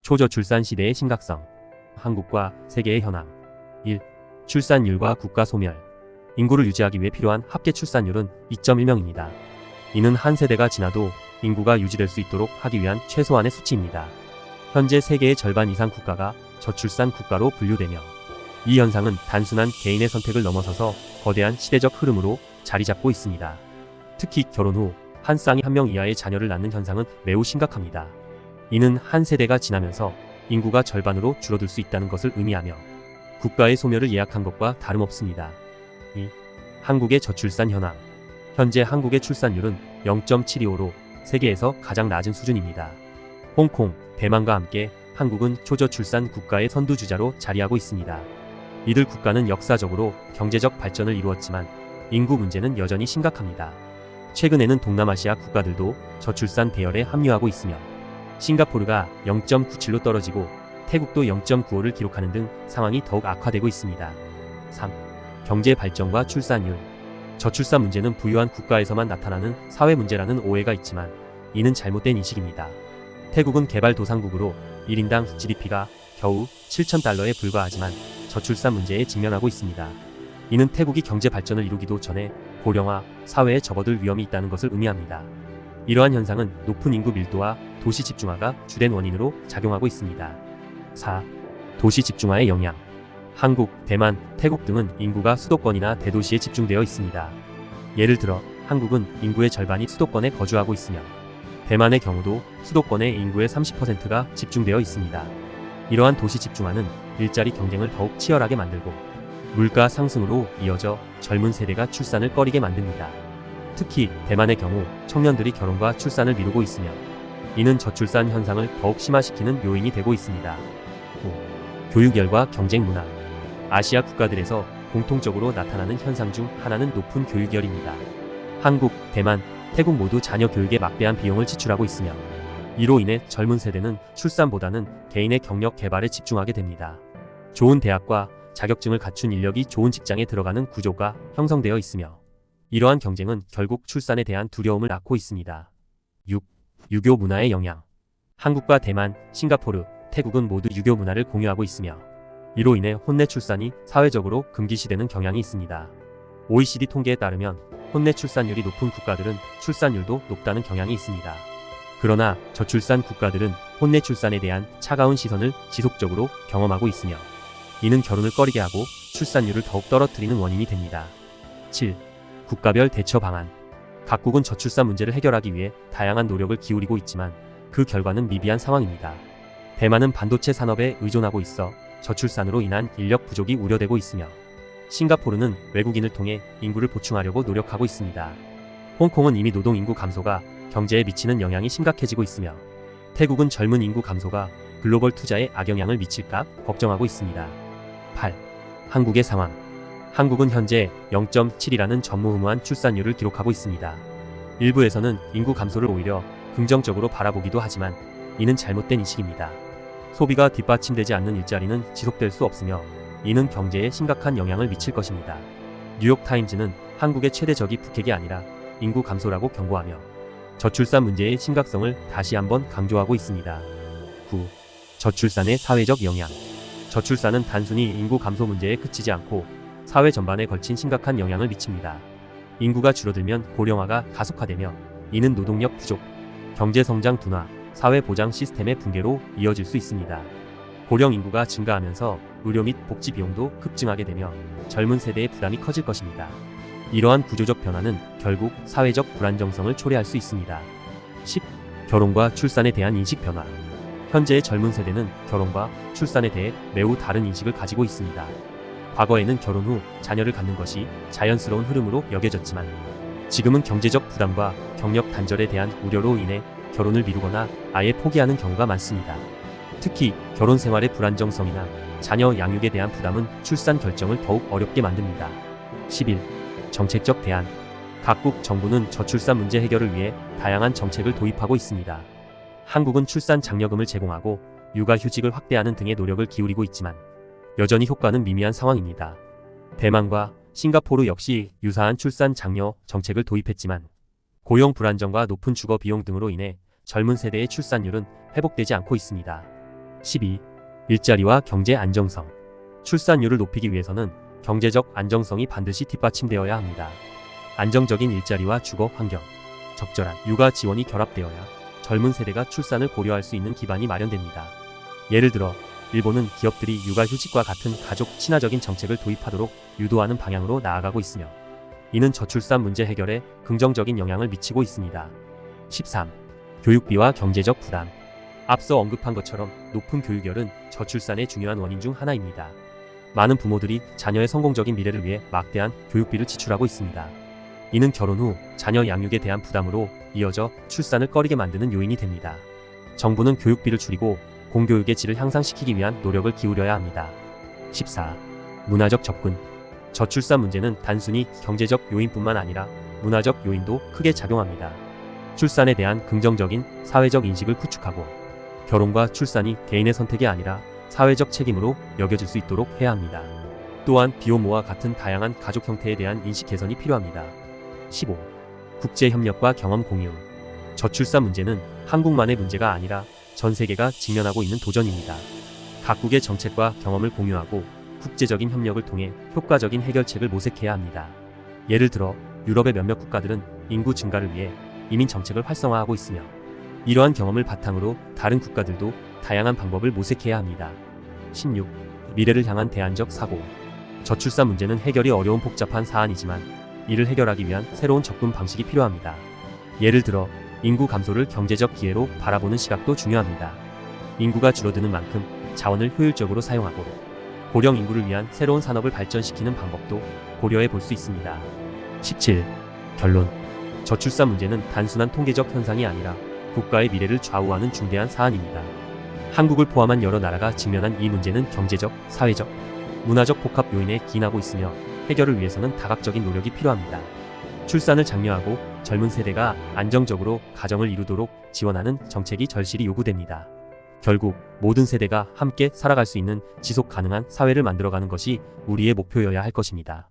초저출산 시대의 심각성. 한국과 세계의 현황. 1. 출산율과 국가 소멸. 인구를 유지하기 위해 필요한 합계 출산율은 2.1명입니다. 이는 한 세대가 지나도 인구가 유지될 수 있도록 하기 위한 최소한의 수치입니다. 현재 세계의 절반 이상 국가가 저출산 국가로 분류되며, 이 현상은 단순한 개인의 선택을 넘어서서 거대한 시대적 흐름으로 자리 잡고 있습니다. 특히 결혼 후 한 쌍이 한 명 이하의 자녀를 낳는 현상은 매우 심각합니다. 이는 한 세대가 지나면서 인구가 절반으로 줄어들 수 있다는 것을 의미하며 국가의 소멸을 예약한 것과 다름없습니다. 2. 한국의 저출산 현황. 현재 한국의 출산율은 0.725로 세계에서 가장 낮은 수준입니다. 홍콩, 대만과 함께 한국은 초저출산 국가의 선두주자로 자리하고 있습니다. 이들 국가는 역사적으로 경제적 발전을 이루었지만 인구 문제는 여전히 심각합니다. 최근에는 동남아시아 국가들도 저출산 대열에 합류하고 있으며, 싱가포르가 0.97로 떨어지고 태국도 0.95를 기록하는 등 상황이 더욱 악화되고 있습니다. 3. 경제 발전과 출산율. 저출산 문제는 부유한 국가에서만 나타나는 사회 문제라는 오해가 있지만 이는 잘못된 인식입니다. 태국은 개발도상국으로 1인당 GDP가 겨우 7,000달러에 불과하지만 저출산 문제에 직면하고 있습니다. 이는 태국이 경제 발전을 이루기도 전에 고령화 사회에 접어들 위험이 있다는 것을 의미합니다. 이러한 현상은 높은 인구 밀도와 도시 집중화가 주된 원인으로 작용하고 있습니다. 4. 도시 집중화의 영향. 한국, 대만, 태국 등은 인구가 수도권이나 대도시에 집중되어 있습니다. 예를 들어 한국은 인구의 절반이 수도권에 거주하고 있으며, 대만의 경우도 수도권의 인구의 30%가 집중되어 있습니다. 이러한 도시 집중화는 일자리 경쟁을 더욱 치열하게 만들고 물가 상승으로 이어져 젊은 세대가 출산을 꺼리게 만듭니다. 특히 대만의 경우 청년들이 결혼과 출산을 미루고 있으며 이는 저출산 현상을 더욱 심화시키는 요인이 되고 있습니다. 5. 교육열과 경쟁 문화. 아시아 국가들에서 공통적으로 나타나는 현상 중 하나는 높은 교육열입니다. 한국, 대만, 태국 모두 자녀 교육에 막대한 비용을 지출하고 있으며, 이로 인해 젊은 세대는 출산보다는 개인의 경력 개발에 집중하게 됩니다. 좋은 대학과 자격증을 갖춘 인력이 좋은 직장에 들어가는 구조가 형성되어 있으며, 이러한 경쟁은 결국 출산에 대한 두려움을 낳고 있습니다. 6. 유교 문화의 영향. 한국과 대만, 싱가포르, 태국은 모두 유교 문화를 공유하고 있으며 이로 인해 혼내 출산이 사회적으로 금기시되는 경향이 있습니다. OECD 통계에 따르면 혼내 출산율이 높은 국가들은 출산율도 높다는 경향이 있습니다. 그러나 저출산 국가들은 혼내 출산에 대한 차가운 시선을 지속적으로 경험하고 있으며 이는 결혼을 꺼리게 하고 출산율을 더욱 떨어뜨리는 원인이 됩니다. 7. 국가별 대처 방안. 각국은 저출산 문제를 해결하기 위해 다양한 노력을 기울이고 있지만 그 결과는 미비한 상황입니다. 대만은 반도체 산업에 의존하고 있어 저출산으로 인한 인력 부족이 우려되고 있으며, 싱가포르는 외국인을 통해 인구를 보충하려고 노력하고 있습니다. 홍콩은 이미 노동 인구 감소가 경제에 미치는 영향이 심각해지고 있으며, 태국은 젊은 인구 감소가 글로벌 투자에 악영향을 미칠까 걱정하고 있습니다. 8. 한국의 상황. 한국은 현재 0.7이라는 전무후무한 출산율을 기록하고 있습니다. 일부에서는 인구 감소를 오히려 긍정적으로 바라보기도 하지만 이는 잘못된 인식입니다. 소비가 뒷받침되지 않는 일자리는 지속될 수 없으며 이는 경제에 심각한 영향을 미칠 것입니다. 뉴욕타임즈는 한국의 최대 적이 북핵이 아니라 인구 감소라고 경고하며 저출산 문제의 심각성을 다시 한번 강조하고 있습니다. 9. 저출산의 사회적 영향. 저출산은 단순히 인구 감소 문제에 그치지 않고 사회 전반에 걸친 심각한 영향을 미칩니다. 인구가 줄어들면 고령화가 가속화되며 이는 노동력 부족, 경제성장 둔화, 사회보장 시스템의 붕괴로 이어질 수 있습니다. 고령 인구가 증가하면서 의료 및 복지 비용도 급증하게 되며 젊은 세대의 부담이 커질 것입니다. 이러한 구조적 변화는 결국 사회적 불안정성을 초래할 수 있습니다. 10. 결혼과 출산에 대한 인식 변화. 현재의 젊은 세대는 결혼과 출산에 대해 매우 다른 인식을 가지고 있습니다. 과거에는 결혼 후 자녀를 갖는 것이 자연스러운 흐름으로 여겨졌지만 지금은 경제적 부담과 경력 단절에 대한 우려로 인해 결혼을 미루거나 아예 포기하는 경우가 많습니다. 특히 결혼 생활의 불안정성이나 자녀 양육에 대한 부담은 출산 결정을 더욱 어렵게 만듭니다. 11. 정책적 대안. 각국 정부는 저출산 문제 해결을 위해 다양한 정책을 도입하고 있습니다. 한국은 출산 장려금을 제공하고 육아휴직을 확대하는 등의 노력을 기울이고 있지만 여전히 효과는 미미한 상황입니다. 대만과 싱가포르 역시 유사한 출산 장려 정책을 도입했지만 고용 불안정과 높은 주거 비용 등으로 인해 젊은 세대의 출산율은 회복되지 않고 있습니다. 12. 일자리와 경제 안정성. 출산율을 높이기 위해서는 경제적 안정성이 반드시 뒷받침되어야 합니다. 안정적인 일자리와 주거 환경, 적절한 육아 지원이 결합되어야 젊은 세대가 출산을 고려할 수 있는 기반이 마련됩니다. 예를 들어 일본은 기업들이 육아휴직과 같은 가족 친화적인 정책을 도입하도록 유도하는 방향으로 나아가고 있으며 이는 저출산 문제 해결에 긍정적인 영향을 미치고 있습니다. 13. 교육비와 경제적 부담. 앞서 언급한 것처럼 높은 교육열은 저출산의 중요한 원인 중 하나입니다. 많은 부모들이 자녀의 성공적인 미래를 위해 막대한 교육비를 지출하고 있습니다. 이는 결혼 후 자녀 양육에 대한 부담으로 이어져 출산을 꺼리게 만드는 요인이 됩니다. 정부는 교육비를 줄이고 공교육의 질을 향상시키기 위한 노력을 기울여야 합니다. 14. 문화적 접근. 저출산 문제는 단순히 경제적 요인뿐만 아니라 문화적 요인도 크게 작용합니다. 출산에 대한 긍정적인 사회적 인식을 구축하고 결혼과 출산이 개인의 선택이 아니라 사회적 책임으로 여겨질 수 있도록 해야 합니다. 또한 비혼모와 같은 다양한 가족 형태에 대한 인식 개선이 필요합니다. 15. 국제협력과 경험 공유. 저출산 문제는 한국만의 문제가 아니라 전 세계가 직면하고 있는 도전입니다. 각국의 정책과 경험을 공유하고 국제적인 협력을 통해 효과적인 해결책을 모색해야 합니다. 예를 들어 유럽의 몇몇 국가들은 인구 증가를 위해 이민 정책을 활성화하고 있으며 이러한 경험을 바탕으로 다른 국가들도 다양한 방법을 모색해야 합니다. 16. 미래를 향한 대안적 사고. 저출산 문제는 해결이 어려운 복잡한 사안이지만 이를 해결하기 위한 새로운 접근 방식이 필요합니다. 예를 들어 인구 감소를 경제적 기회로 바라보는 시각도 중요합니다. 인구가 줄어드는 만큼 자원을 효율적으로 사용하고 고령 인구를 위한 새로운 산업을 발전시키는 방법도 고려해 볼 수 있습니다. 17. 결론. 저출산 문제는 단순한 통계적 현상이 아니라 국가의 미래를 좌우하는 중대한 사안입니다. 한국을 포함한 여러 나라가 직면한 이 문제는 경제적, 사회적, 문화적 복합 요인에 기인하고 있으며 해결을 위해서는 다각적인 노력이 필요합니다. 출산을 장려하고 젊은 세대가 안정적으로 가정을 이루도록 지원하는 정책이 절실히 요구됩니다. 결국 모든 세대가 함께 살아갈 수 있는 지속 가능한 사회를 만들어가는 것이 우리의 목표여야 할 것입니다.